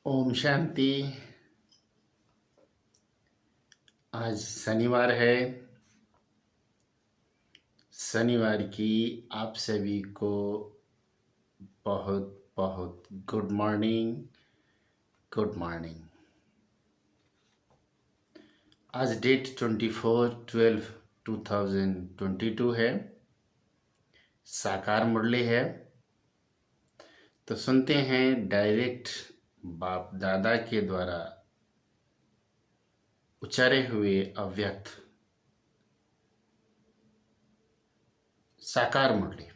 ओम शांति। आज शनिवार है। शनिवार की आप सभी को बहुत बहुत गुड मॉर्निंग। Good morning. आज डेट 24/12/2022 है। साकार मुरली है। तो सुनते हैं डायरेक्ट बाप दादा के द्वारा उच्चारे हुए अव्यक्त साकार मुरली।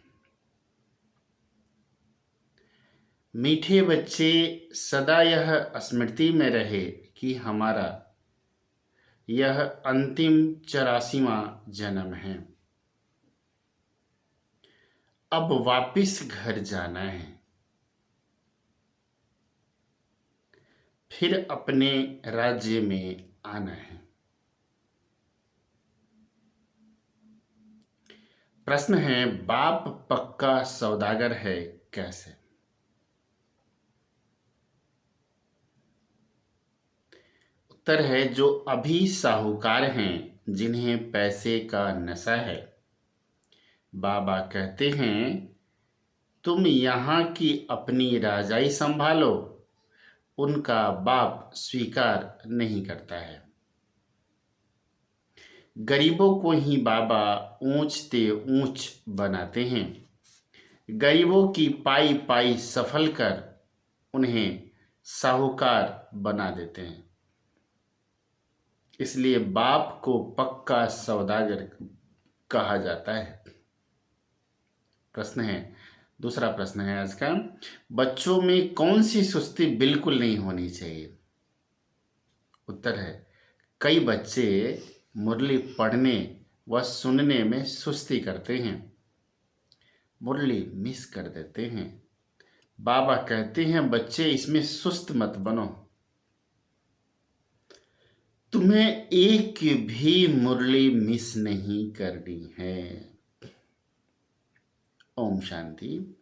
मीठे बच्चे, सदा यह स्मृति में रहे कि हमारा यह अंतिम 84वां जन्म है। अब वापिस घर जाना है, फिर अपने राज्य में आना है। प्रश्न है, बाप पक्का सौदागर है कैसे? उत्तर है, जो अभी साहूकार हैं, जिन्हें पैसे का नशा है। बाबा कहते हैं, तुम यहाँ की अपनी राजाई संभालो। उनका बाप स्वीकार नहीं करता है। गरीबों को ही बाबा ऊंचते ऊंच बनाते हैं। गरीबों की पाई पाई सफल कर उन्हें साहूकार बना देते हैं। इसलिए बाप को पक्का सौदागर कहा जाता है। प्रश्न है, दूसरा प्रश्न है आज का, बच्चों में कौन सी सुस्ती बिल्कुल नहीं होनी चाहिए? उत्तर है, कई बच्चे मुरली पढ़ने व सुनने में सुस्ती करते हैं, मुरली मिस कर देते हैं। बाबा कहते हैं, बच्चे इसमें सुस्त मत बनो। तुम्हें एक भी मुरली मिस नहीं करनी है। ओम शांति।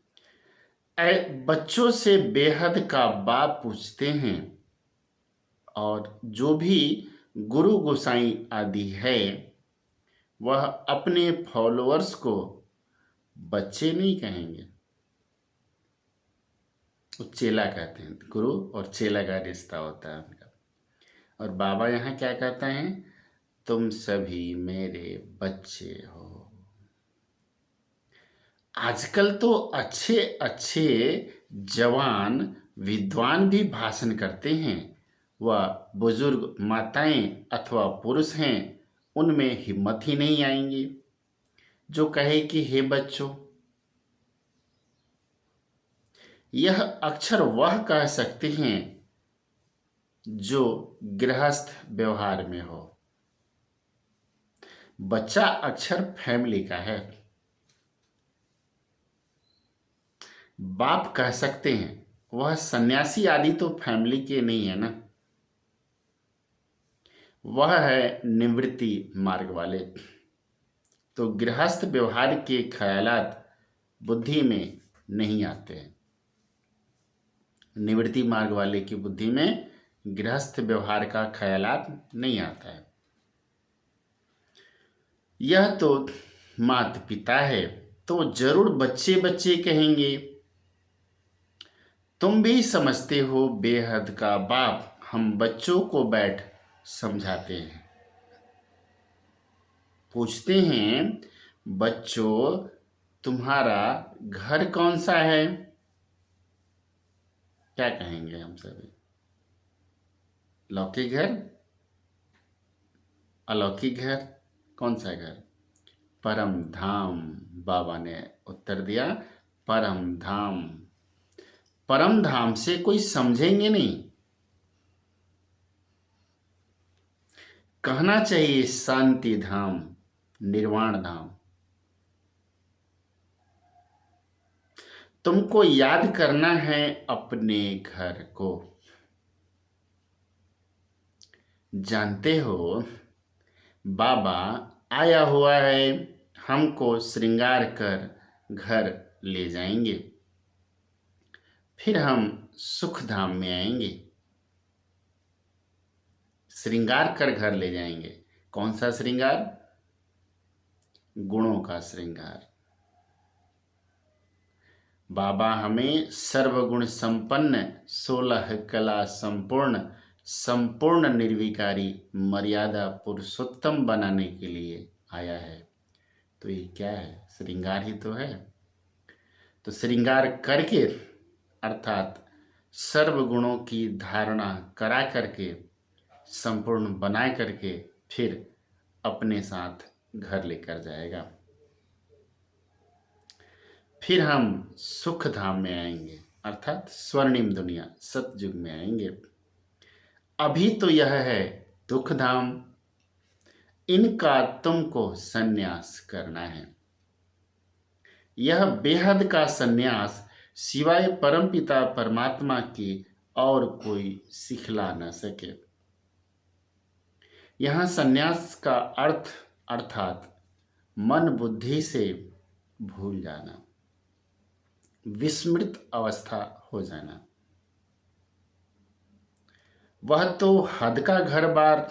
बच्चों से बेहद का बाप पूछते हैं, और जो भी गुरु गोसाई आदि है, वह अपने फॉलोअर्स को बच्चे नहीं कहेंगे, वो चेला कहते हैं। गुरु और चेला का रिश्ता होता है उनका। और बाबा यहाँ क्या कहते हैं, तुम सभी मेरे बच्चे हो। आजकल तो अच्छे अच्छे जवान विद्वान भी भाषण करते हैं। वह बुजुर्ग माताएं अथवा पुरुष हैं, उनमें हिम्मत ही नहीं आएंगी जो कहे कि हे बच्चों। यह अक्षर वह कह सकते हैं जो गृहस्थ व्यवहार में हो। बच्चा अक्षर फैमिली का है। बाप कह सकते हैं, वह सन्यासी आदि तो फैमिली के नहीं है ना। वह है निवृत्ति मार्ग वाले। तो गृहस्थ व्यवहार के ख्यालात बुद्धि में नहीं आते हैं। निवृत्ति मार्ग वाले की बुद्धि में गृहस्थ व्यवहार का ख्यालात नहीं आता है। यह तो माता पिता है, तो जरूर बच्चे बच्चे कहेंगे। तुम भी समझते हो बेहद का बाप हम बच्चों को बैठ समझाते हैं। पूछते हैं, बच्चों तुम्हारा घर कौन सा है? क्या कहेंगे हम सभी? लौकिक घर, अलौकिक घर, कौन सा घर? परम धाम। बाबा ने उत्तर दिया, परम धाम। परम धाम से कोई समझेंगे नहीं, कहना चाहिए शांति धाम, निर्वाण धाम। तुमको याद करना है अपने घर को। जानते हो बाबा आया हुआ है, हमको श्रृंगार कर घर ले जाएंगे, फिर हम सुख धाम में आएंगे। श्रृंगार कर घर ले जाएंगे। कौन सा श्रृंगार? गुणों का श्रृंगार। बाबा हमें सर्वगुण संपन्न, 16 कला संपूर्ण, संपूर्ण निर्विकारी, मर्यादा पुरुषोत्तम बनाने के लिए आया है। तो ये क्या है? श्रृंगार ही तो है। तो श्रृंगार करके अर्थात सर्व गुणों की धारणा करा करके, संपूर्ण बना करके फिर अपने साथ घर लेकर जाएगा। फिर हम सुख धाम में आएंगे, अर्थात स्वर्णिम दुनिया सतयुग में आएंगे। अभी तो यह है दुख धाम, इनका तुमको संन्यास करना है। यह बेहद का संन्यास सिवाय परमपिता परमात्मा के और कोई सिखला न सके। यहाँ संन्यास का अर्थ अर्थात मन बुद्धि से भूल जाना, विस्मृत अवस्था हो जाना। वह तो हद का घर बार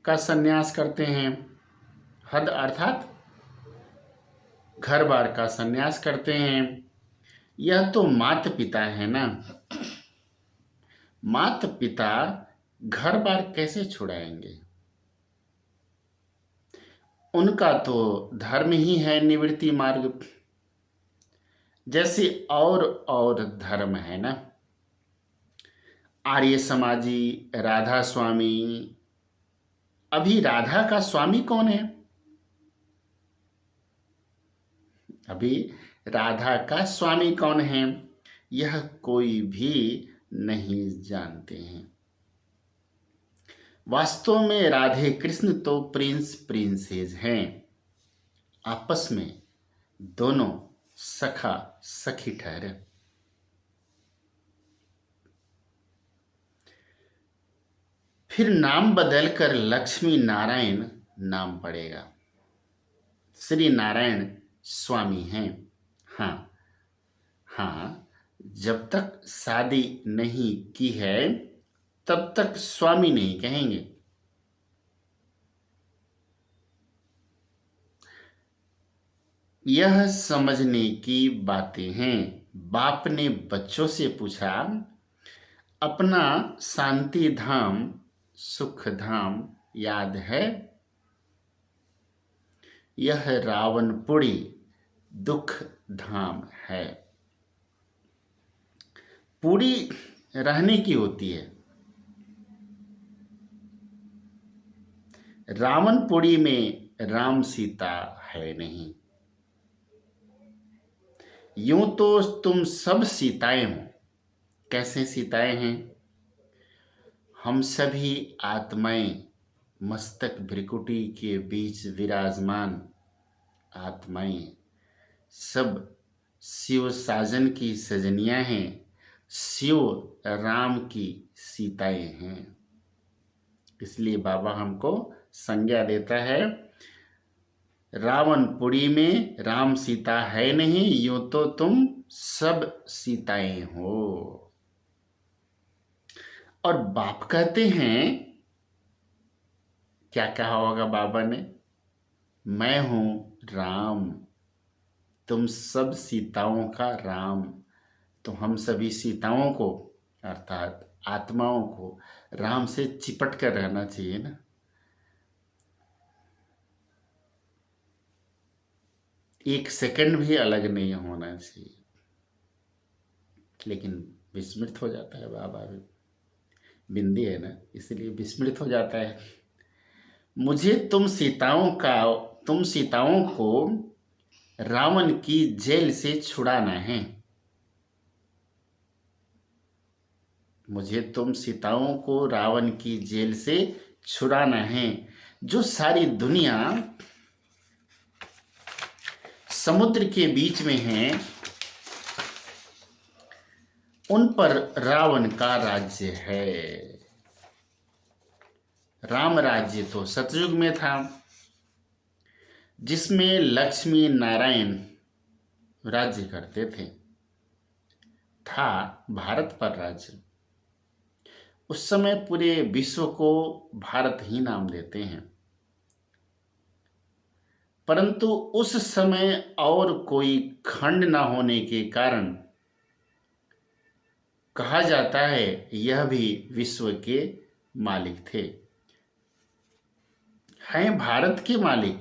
का संन्यास करते हैं। हद अर्थात घर बार का संन्यास करते हैं। यह तो माता पिता है ना। माता पिता घर बार कैसे छुड़ाएंगे? उनका तो धर्म ही है निवृत्ति मार्ग, जैसे और धर्म है ना। आर्य समाजी, राधा स्वामी। अभी राधा का स्वामी कौन है? अभी राधा का स्वामी कौन है, यह कोई भी नहीं जानते हैं। वास्तव में राधे कृष्ण तो प्रिंस प्रिंसेस हैं। आपस में दोनों सखा सखी ठहरे। फिर नाम बदलकर लक्ष्मी नारायण नाम पड़ेगा। श्री नारायण स्वामी हैं। हाँ हाँ, जब तक शादी नहीं की है तब तक स्वामी नहीं कहेंगे। यह समझने की बातें हैं। बाप ने बच्चों से पूछा, अपना शांति धाम सुख धाम याद है? यह रावणपुरी दुख धाम है। पूरी रहने की होती है। रावणपुरी में राम सीता है नहीं। यूं तो तुम सब सीताएं हो। कैसे सीताएं हैं? हम सभी आत्माएं मस्तक भ्रिकुटी के बीच विराजमान आत्माएं सब शिव साजन की सजनियां हैं। शिव राम की सीताएं हैं। इसलिए बाबा हमको संज्ञा देता है, रावणपुरी में राम सीता है नहीं, यूं तो तुम सब सीताएं हो। और बाप कहते हैं, क्या कहा होगा बाबा ने? मैं हूं राम, तुम सब सीताओं का राम। तो हम सभी सीताओं को अर्थात आत्माओं को राम से चिपट कर रहना चाहिए ना। एक सेकंड भी अलग नहीं होना चाहिए। लेकिन विस्मृत हो जाता है बाबा भी, बिंदी है ना, इसलिए विस्मृत हो जाता है। मुझे तुम सीताओं को रावण की जेल से छुड़ाना है। मुझे तुम सीताओं को रावण की जेल से छुड़ाना है। जो सारी दुनिया समुद्र के बीच में है, उन पर रावण का राज्य है। राम राज्य तो सतयुग में था, जिसमें लक्ष्मी नारायण राज्य करते थे। था भारत पर राज्य। उस समय पूरे विश्व को भारत ही नाम देते हैं, परंतु उस समय और कोई खंड न होने के कारण कहा जाता है यह भी विश्व के मालिक थे। हैं भारत के मालिक,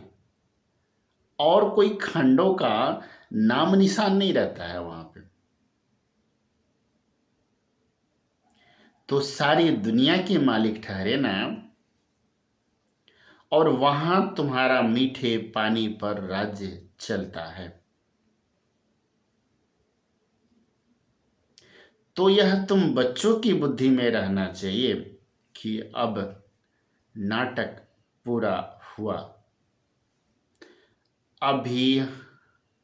और कोई खंडों का नाम निशान नहीं रहता है वहां पे। तो सारी दुनिया के मालिक ठहरे ना, और वहां तुम्हारा मीठे पानी पर राज्य चलता है। तो यह तुम बच्चों की बुद्धि में रहना चाहिए कि अब नाटक पूरा हुआ, अभी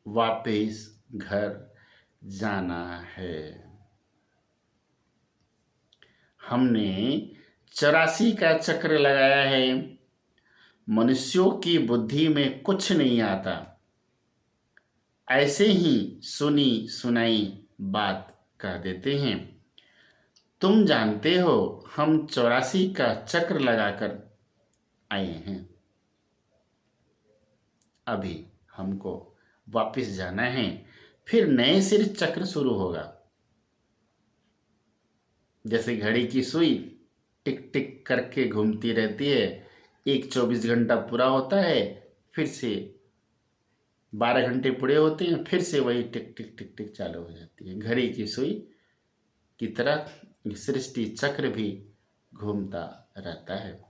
वापस घर जाना है। हमने 84 का चक्र लगाया है। मनुष्यों की बुद्धि में कुछ नहीं आता, ऐसे ही सुनी सुनाई बात कह देते हैं। तुम जानते हो हम 84 का चक्र लगाकर आए हैं, अभी हमको वापस जाना है, फिर नए सिर चक्र शुरू होगा। जैसे घड़ी की सुई टिक टिक करके घूमती रहती है, एक 24 घंटा पूरा होता है, फिर से 12 घंटे पूरे होते हैं, फिर से वही टिक टिक टिक टिक चालू हो जाती है। घड़ी की सुई की तरह सृष्टि चक्र भी घूमता रहता है।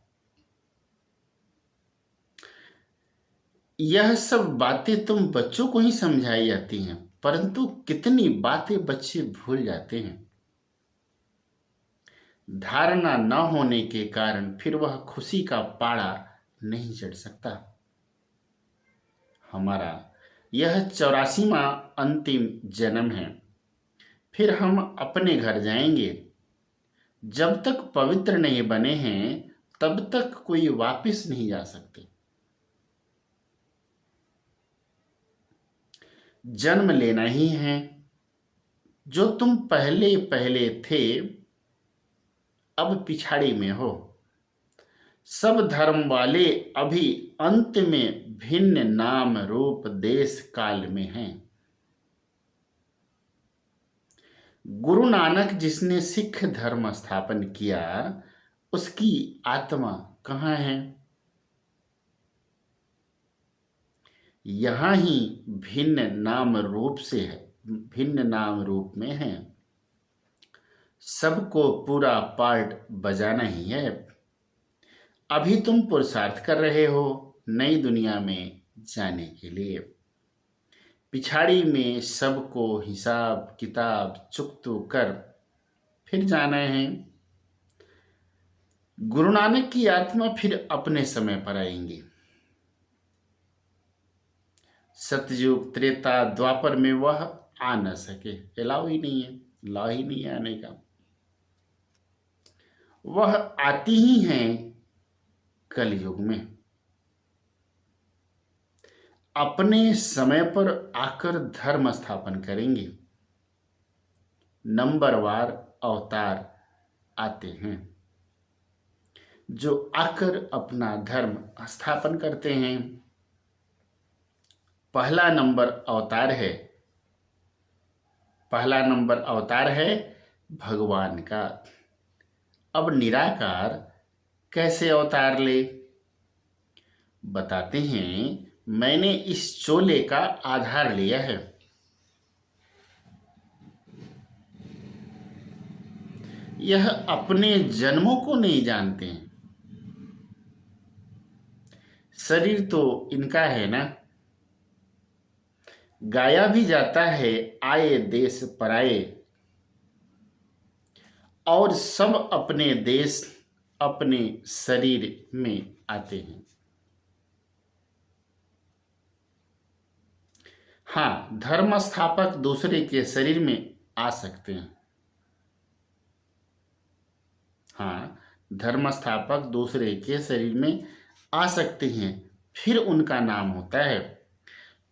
यह सब बातें तुम बच्चों को ही समझाई जाती हैं, परंतु कितनी बातें बच्चे भूल जाते हैं। धारणा न होने के कारण फिर वह खुशी का पाड़ा नहीं चढ़ सकता। हमारा यह 84वां अंतिम जन्म है, फिर हम अपने घर जाएंगे। जब तक पवित्र नहीं बने हैं तब तक कोई वापस नहीं जा सकते। जन्म लेना ही है। जो तुम पहले पहले थे अब पिछाड़ी में हो। सब धर्म वाले अभी अंत में भिन्न नाम रूप देश काल में हैं। गुरु नानक जिसने सिख धर्म स्थापन किया, उसकी आत्मा कहाँ है? यहाँ ही भिन्न नाम रूप से है, भिन्न नाम रूप में है। सबको पूरा पार्ट बजाना ही है। अभी तुम पुरुषार्थ कर रहे हो नई दुनिया में जाने के लिए। पिछाड़ी में सबको हिसाब किताब चुकतू कर फिर जाना है। गुरु नानक की आत्मा फिर अपने समय पर आएंगी। सतयुग त्रेता द्वापर में वह आ न सके, अलाउ ही नहीं है, लॉ ही नहीं है आने का। वह आती ही हैं कलयुग में। अपने समय पर आकर धर्म स्थापन करेंगे। नंबरवार अवतार आते हैं जो आकर अपना धर्म स्थापन करते हैं। पहला नंबर अवतार है भगवान का। अब निराकार कैसे अवतार ले, बताते हैं। मैंने इस चोले का आधार लिया है। यह अपने जन्मों को नहीं जानते हैं। शरीर तो इनका है ना। गाया भी जाता है आए देश पराए, और सब अपने देश अपने शरीर में आते हैं। हाँ, धर्म स्थापक दूसरे के शरीर में आ सकते हैं। हाँ, धर्म स्थापक दूसरे के शरीर में आ सकते हैं, फिर उनका नाम होता है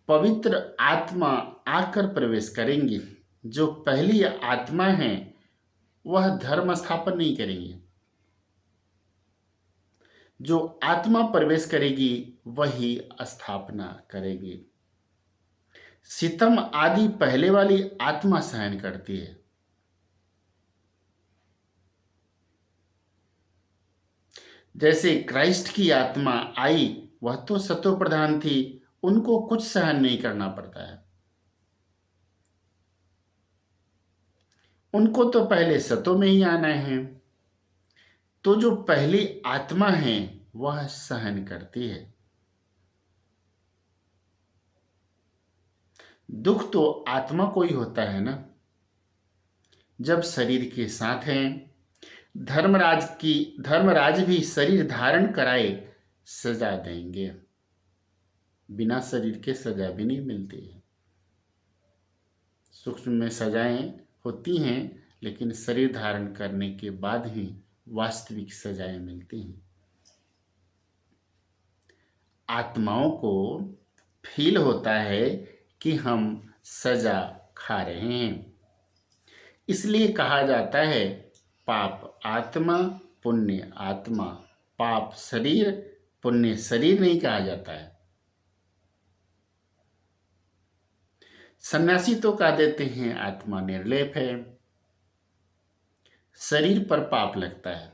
पवित्र आत्मा आकर प्रवेश करेंगी। जो पहली आत्मा है वह धर्म स्थापन नहीं करेंगे, जो आत्मा प्रवेश करेगी वही स्थापना करेगी। सितम आदि पहले वाली आत्मा सहन करती है। जैसे क्राइस्ट की आत्मा आई, वह तो सतो प्रधान थी, उनको कुछ सहन नहीं करना पड़ता है। उनको तो पहले सतो में ही आना है। तो जो पहली आत्मा है वह सहन करती है। दुख तो आत्मा को ही होता है ना। जब शरीर के साथ हैं, धर्मराज भी शरीर धारण कराए सजा देंगे। बिना शरीर के सजा भी नहीं मिलती है। सूक्ष्म में सजाएं होती हैं, लेकिन शरीर धारण करने के बाद ही वास्तविक सजाएं मिलती हैं। आत्माओं को फील होता है कि हम सजा खा रहे हैं। इसलिए कहा जाता है पाप आत्मा पुण्य आत्मा। पाप शरीर, पुण्य शरीर नहीं कहा जाता है। सन्यासी तो कह देते हैं आत्मा निर्लेप है, शरीर पर पाप लगता है।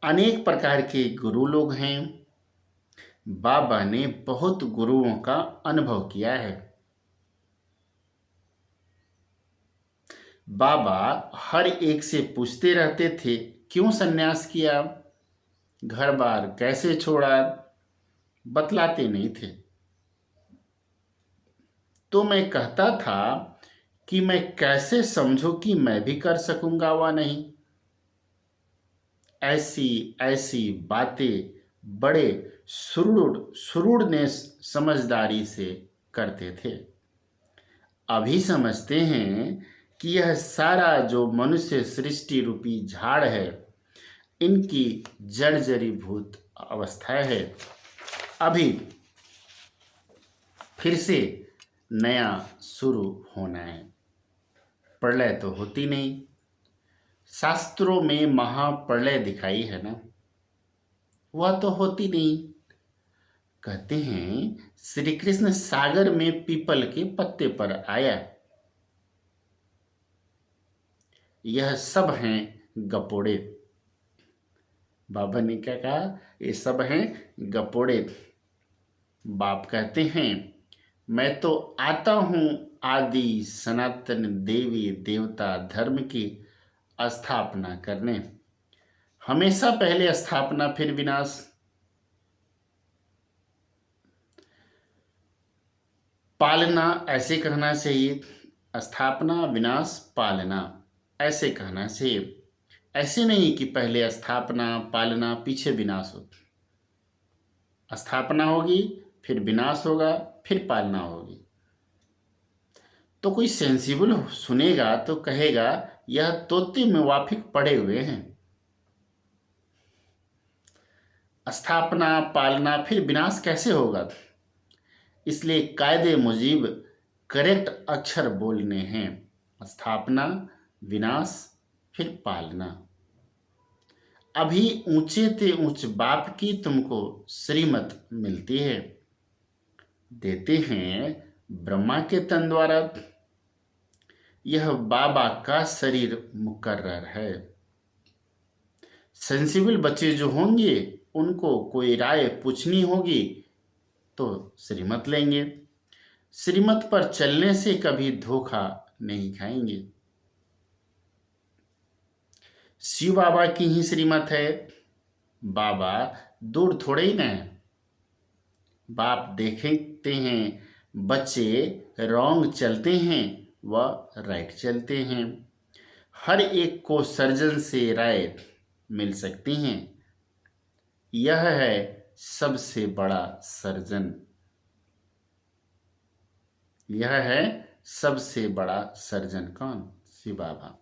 अनेक प्रकार के गुरु लोग हैं। बाबा ने बहुत गुरुओं का अनुभव किया है। बाबा हर एक से पूछते रहते थे, क्यों सन्यास किया, घर बार कैसे छोड़ा, बतलाते नहीं थे। तो मैं कहता था कि मैं कैसे समझूं कि मैं भी कर सकूंगा वा नहीं। ऐसी ऐसी बातें बड़े सुरूर ने समझदारी से करते थे। अभी समझते हैं कि यह सारा जो मनुष्य सृष्टि रूपी झाड़ है, इनकी जर्जरीभूत अवस्था है। अभी फिर से नया शुरू होना है। प्रलय तो होती नहीं। शास्त्रों में महाप्रलय दिखाई है ना, वह तो होती नहीं। कहते हैं श्री कृष्ण सागर में पीपल के पत्ते पर आया। यह सब हैं गपोड़े। बाबा ने क्या कहा, ये सब हैं गपोड़े। बाप कहते हैं मैं तो आता हूं आदि सनातन देवी देवता धर्म की स्थापना करने। हमेशा पहले स्थापना फिर विनाश। पालना ऐसे कहना चाहिए, स्थापना विनाश पालना ऐसे कहना चाहिए। ऐसे नहीं कि पहले स्थापना पालना पीछे विनाश हो। स्थापना होगी फिर विनाश होगा फिर पालना होगी। तो कोई सेंसिबल सुनेगा तो कहेगा यह तोते मुवाफिक पड़े हुए हैं। स्थापना पालना फिर विनाश कैसे होगा। इसलिए कायदे मुजीब करेक्ट अक्षर बोलने हैं, स्थापना विनाश फिर पालना। अभी ऊंचे ते ऊंच बाप की तुमको श्रीमत मिलती है। देते हैं ब्रह्मा के तन द्वारा। यह बाबा का शरीर मुकर्रर है। सेंसिबल बच्चे जो होंगे उनको कोई राय पूछनी होगी तो श्रीमत लेंगे। श्रीमत पर चलने से कभी धोखा नहीं खाएंगे। शिव बाबा की ही श्रीमत है। बाबा दूर थोड़े ही ना है। बाप देखते हैं बच्चे रॉन्ग चलते हैं व राइट चलते हैं। हर एक को सर्जन से राय मिल सकती हैं। यह है सबसे बड़ा सर्जन। यह है सबसे बड़ा सर्जन कौन, शिव बाबा।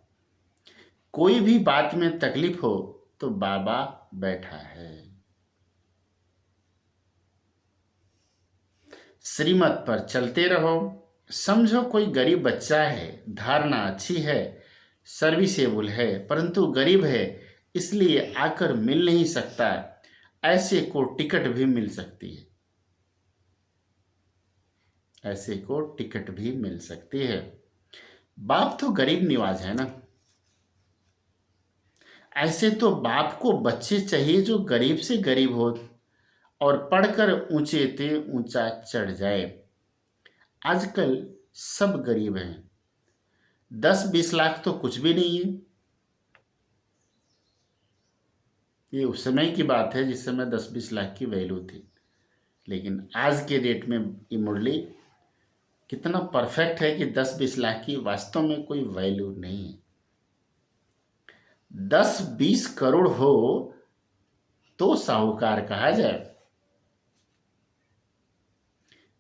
कोई भी बात में तकलीफ हो तो बाबा बैठा है। श्रीमत पर चलते रहो। समझो कोई गरीब बच्चा है, धारणा अच्छी है, सर्विसेबल है, परंतु गरीब है, इसलिए आकर मिल नहीं सकता, ऐसे को टिकट भी मिल सकती है, ऐसे को टिकट भी मिल सकती है। बाप तो गरीब निवाज है ना, ऐसे तो बाप को बच्चे चाहिए जो गरीब से गरीब हो और पढ़कर ऊंचे ते ऊंचा चढ़ जाए। आजकल सब गरीब हैं, 10-20 लाख तो कुछ भी नहीं है। ये उस समय की बात है जिस समय 10-20 लाख की वैल्यू थी, लेकिन आज के डेट में ये मुरली कितना परफेक्ट है कि 10-20 लाख की वास्तव में कोई वैल्यू नहीं है। 10-20 करोड़ हो तो साहूकार कहा जाए।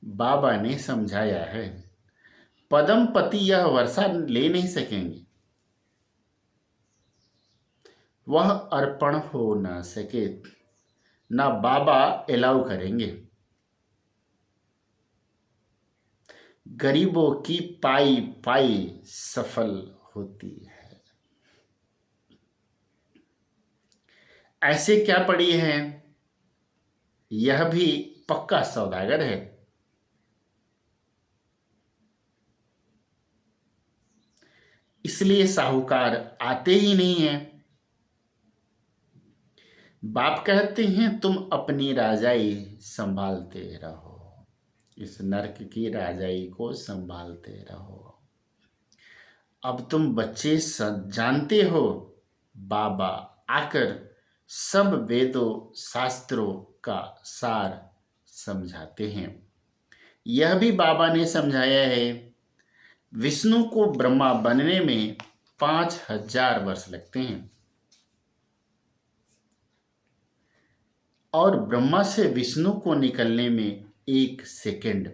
बाबा ने समझाया है, पदम पति यह वर्षा ले नहीं सकेंगे, वह अर्पण हो न सके, ना बाबा एलाउ करेंगे। गरीबों की पाई पाई सफल होती है। ऐसे क्या पड़ी है, यह भी पक्का सौदागर है। इसलिए साहूकार आते ही नहीं है। बाप कहते हैं तुम अपनी राजाई संभालते रहो, इस नरक की राजाई को संभालते रहो। अब तुम बच्चे जानते हो, बाबा आकर सब वेदों शास्त्रों का सार समझाते हैं। यह भी बाबा ने समझाया है, विष्णु को ब्रह्मा बनने में 5000 वर्ष लगते हैं और ब्रह्मा से विष्णु को निकलने में 1 सेकंड।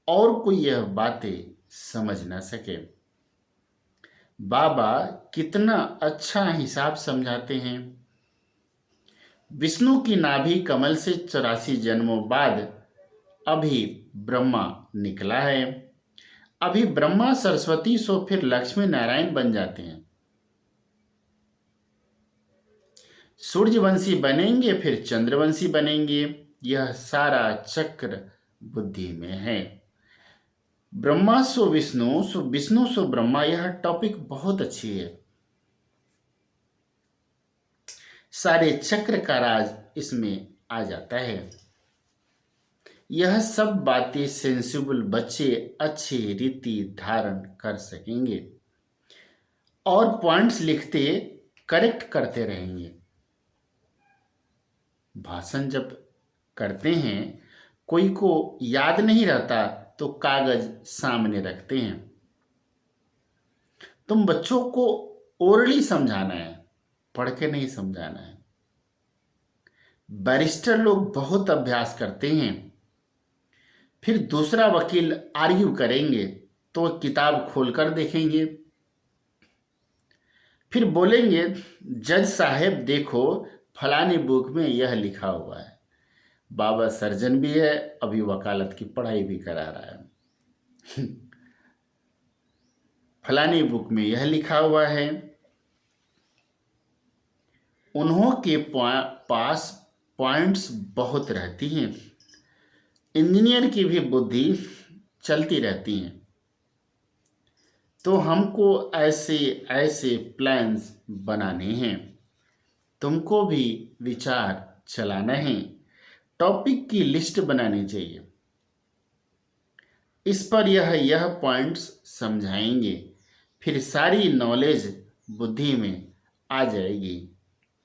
और कोई यह बातें समझ ना सके। बाबा कितना अच्छा हिसाब समझाते हैं। विष्णु की नाभि कमल से 84 जन्मों बाद अभी ब्रह्मा निकला है। अभी ब्रह्मा सरस्वती सो फिर लक्ष्मी नारायण बन जाते हैं। सूर्यवंशी बनेंगे फिर चंद्रवंशी बनेंगे। यह सारा चक्र बुद्धि में है। ब्रह्मा सो विष्णु सो ब्रह्मा, यह टॉपिक बहुत अच्छी है। सारे चक्र का राज इसमें आ जाता है। यह सब बातें सेंसिबल बच्चे अच्छी रीति धारण कर सकेंगे और पॉइंट्स लिखते करेक्ट करते रहेंगे। भाषण जब करते हैं, कोई को याद नहीं रहता तो कागज सामने रखते हैं। तुम बच्चों को ओरली समझाना है, पढ़ के नहीं समझाना है। बैरिस्टर लोग बहुत अभ्यास करते हैं, फिर दूसरा वकील आर्ग्यू करेंगे तो किताब खोलकर देखेंगे, फिर बोलेंगे जज साहब देखो फलानी बुक में यह लिखा हुआ है। बाबा सर्जन भी है, अभी वकालत की पढ़ाई भी करा रहा है। फलानी बुक में यह लिखा हुआ है। उन्हों के पास पॉइंट्स बहुत रहती हैं। इंजीनियर की भी बुद्धि चलती रहती है। तो हमको ऐसे ऐसे प्लान्स बनाने हैं, तुमको भी विचार चलाना है, टॉपिक की लिस्ट बनानी चाहिए, इस पर यह पॉइंट्स समझाएंगे, फिर सारी नॉलेज बुद्धि में आ जाएगी।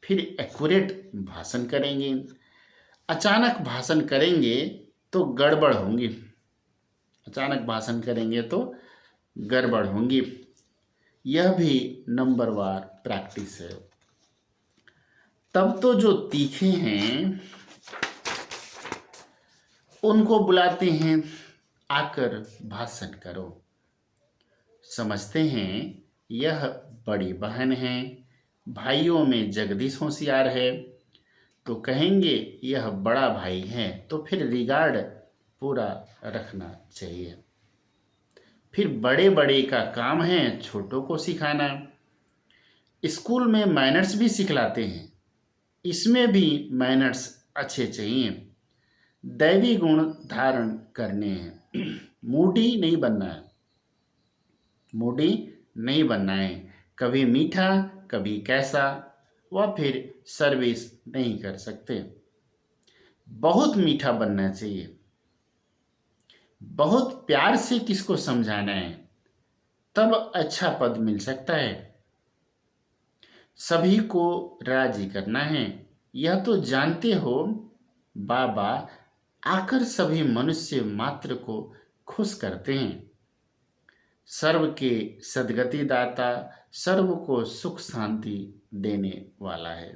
फिर एक्यूरेट भाषण करेंगे। अचानक भाषण करेंगे तो गड़बड़ होंगी, अचानक भाषण करेंगे तो गड़बड़ होंगी। यह भी नंबरवार प्रैक्टिस है। तब तो जो तीखे हैं उनको बुलाते हैं, आकर भाषण करो। समझते हैं यह बड़ी बहन है, भाइयों में जगदीश होशियार है, तो कहेंगे यह बड़ा भाई है, तो फिर रिगार्ड पूरा रखना चाहिए। फिर बड़े बड़े का काम है छोटों को सिखाना। स्कूल में मैनर्स भी सिखलाते हैं, इसमें भी मैनर्स अच्छे चाहिए। दैवी गुण धारण करने हैं। मूडी नहीं बनना है, मूडी नहीं बनना है। कभी मीठा कभी कैसा, वह फिर सर्विस नहीं कर सकते। बहुत मीठा बनना चाहिए। बहुत प्यार से किसको समझाना है, तब अच्छा पद मिल सकता है। सभी को राजी करना है, यह तो जानते हो बाबा आकर सभी मनुष्य मात्र को खुश करते हैं। सर्व के सद्गति दाता, सर्व को सुख शांति देने वाला है।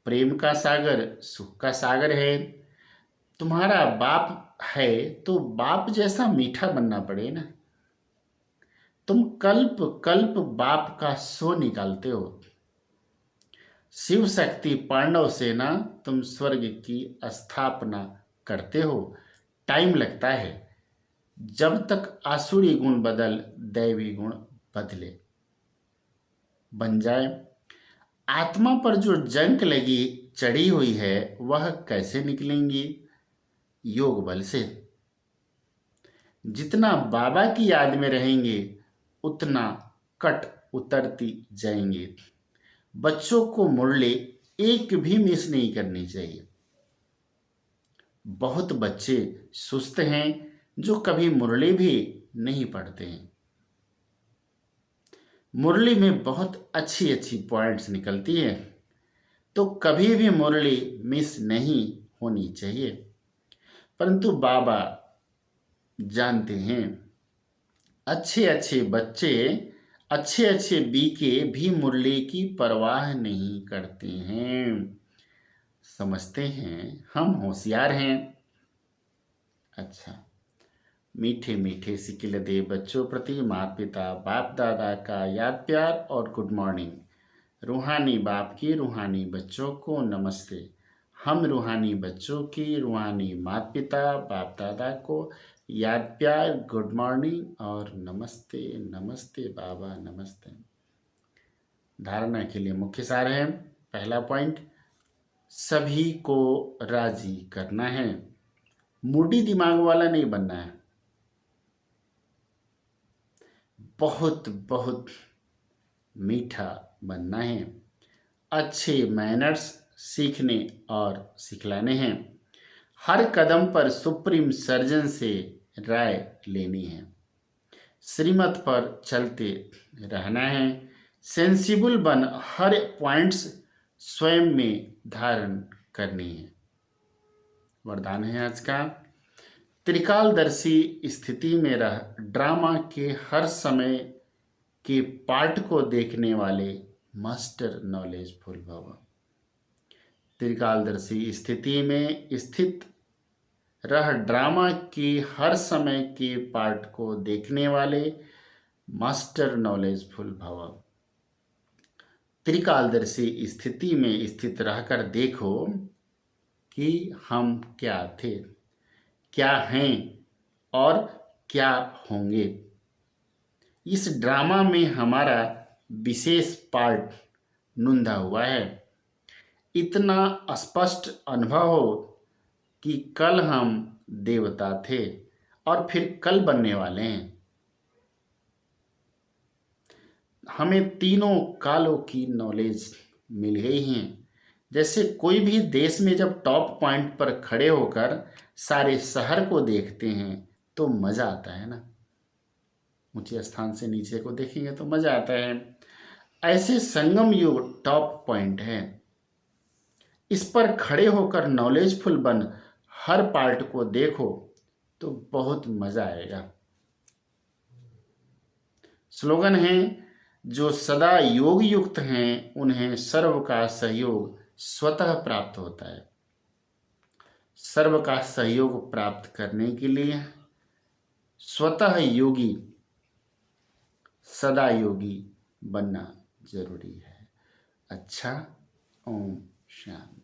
प्रेम का सागर सुख का सागर है। तुम्हारा बाप है तो बाप जैसा मीठा बनना पड़े ना। तुम कल्प कल्प बाप का सो निकालते हो। शिव शक्ति पांडव सेना, तुम स्वर्ग की स्थापना करते हो। टाइम लगता है, जब तक आसुरी गुण बदल दैवी गुण बदले बन जाए। आत्मा पर जो जंक लगी चढ़ी हुई है, वह कैसे निकलेंगी? योग बल से। जितना बाबा की याद में रहेंगे, उतना कट उतरती जाएंगे। बच्चों को मुरली एक भी मिस नहीं करनी चाहिए। बहुत बच्चे सुस्त हैं जो कभी मुरली भी नहीं पढ़ते हैं। मुरली में बहुत अच्छी अच्छी पॉइंट्स निकलती है, तो कभी भी मुरली मिस नहीं होनी चाहिए। परंतु बाबा जानते हैं, अच्छे अच्छे बच्चे, अच्छे अच्छे बीके भी मुरली की परवाह नहीं करते हैं। समझते हैं हम होशियार हैं। अच्छा, मीठे मीठे सिकिल दे बच्चों प्रति माता पिता बाप दादा का याद प्यार और गुड मॉर्निंग। रूहानी बाप की रूहानी बच्चों को नमस्ते। हम रूहानी बच्चों की रूहानी माता पिता बाप दादा को याद प्यार, गुड मॉर्निंग और नमस्ते। नमस्ते बाबा, नमस्ते। धारणा के लिए मुख्य सार है। पहला पॉइंट, सभी को राजी करना है। मूडी दिमाग वाला नहीं बनना है। बहुत बहुत मीठा बनना है। अच्छे मैनर्स सीखने और सिखलाने हैं। हर कदम पर सुप्रीम सर्जन से राय लेनी है। श्रीमत पर चलते रहना है। सेंसिबल बन हर पॉइंट्स स्वयं में धारण करनी है। वरदान है आज का, त्रिकालदर्शी स्थिति में रह ड्रामा के हर समय के पार्ट को देखने वाले मास्टर नॉलेजफुल भव। त्रिकालदर्शी स्थिति में स्थित रह ड्रामा की हर समय के पार्ट को देखने वाले मास्टर नॉलेजफुल भव। त्रिकालदर्शी स्थिति में स्थित रहकर देखो कि हम क्या थे, क्या हैं और क्या होंगे। इस ड्रामा में हमारा विशेष पार्ट नुंदा हुआ है। इतना स्पष्ट अनुभव हो कि कल हम देवता थे और फिर कल बनने वाले हैं। हमें तीनों कालों की नॉलेज मिल गई है। जैसे कोई भी देश में जब टॉप पॉइंट पर खड़े होकर सारे शहर को देखते हैं तो मज़ा आता है ना। ऊंचे स्थान से नीचे को देखेंगे तो मज़ा आता है। ऐसे संगम युग टॉप पॉइंट है। इस पर खड़े होकर नॉलेजफुल बन हर पार्ट को देखो तो बहुत मज़ा आएगा। स्लोगन है, जो सदा योग युक्त हैं उन्हें सर्व का सहयोग स्वतः प्राप्त होता है। सर्व का सहयोग प्राप्त करने के लिए स्वतः योगी, सदा योगी बनना जरूरी है। अच्छा, ओम शांति।